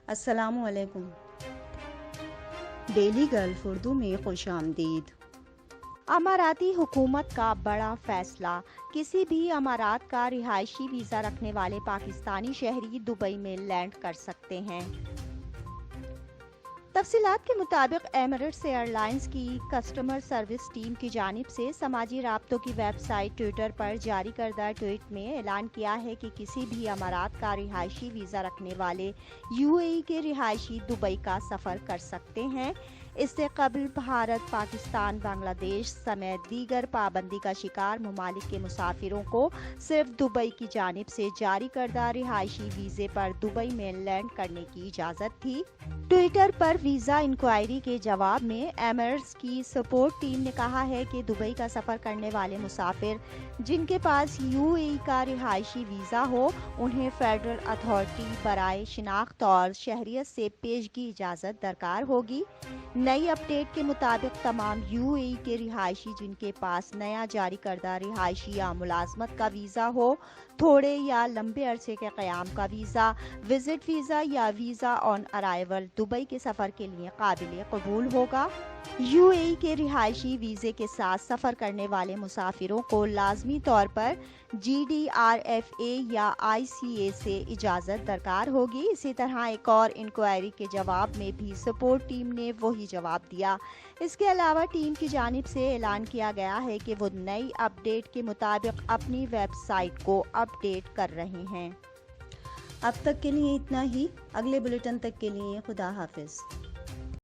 السلام علیکم۔ Daily golf Urdu میں خوش آمدید۔ اماراتی حکومت کا بڑا فیصلہ، کسی بھی امارات کا رہائشی ویزا رکھنے والے پاکستانی شہری دبئی میں لینڈ کر سکتے ہیں۔ تفصیلات کے مطابق ایمریٹس ایئر لائنز کی کسٹمر سروس ٹیم کی جانب سے سماجی رابطوں کی ویب سائٹ ٹویٹر پر جاری کردہ ٹویٹ میں اعلان کیا ہے کہ کسی بھی امارات کا رہائشی ویزا رکھنے والے UAE کے رہائشی دبئی کا سفر کر سکتے ہیں۔ اس سے قبل بھارت، پاکستان، بنگلہ دیش سمیت دیگر پابندی کا شکار ممالک کے مسافروں کو صرف دبئی کی جانب سے جاری کردہ رہائشی ویزے پر دبئی میں لینڈ کرنے کی اجازت تھی۔ ٹویٹر پر ویزا انکوائری کے جواب میں ایمریٹس کی سپورٹ ٹیم نے کہا ہے کہ دبئی کا سفر کرنے والے مسافر جن کے پاس UAE کا رہائشی ویزا ہو، انہیں فیڈرل اتھارٹی برائے شناخت اور شہریت سے پیشگی اجازت درکار ہوگی۔ نئی اپ ڈیٹ کے مطابق تمام UAE کے رہائشی جن کے پاس نیا جاری کردہ رہائشی یا ملازمت کا ویزا ہو، تھوڑے یا لمبے عرصے کے قیام کا ویزا، وزٹ ویزا یا ویزا آن ارائیول دبئی کے سفر کے لیے قابل قبول ہوگا۔ UAE کے رہائشی ویزے کے ساتھ سفر کرنے والے مسافروں کو لازمی طور پر GDRFA یا ICA سے اجازت درکار ہوگی۔ اسی طرح ایک اور انکوائری کے جواب میں بھی سپورٹ ٹیم نے وہی جواب دیا۔ اس کے علاوہ ٹیم کی جانب سے اعلان کیا گیا ہے کہ وہ نئی اپ ڈیٹ کے مطابق اپنی ویب سائٹ کو اپ ڈیٹ کر رہے ہیں۔ اب تک کے لیے اتنا ہی۔ اگلے بلیٹن تک کے لیے خدا حافظ۔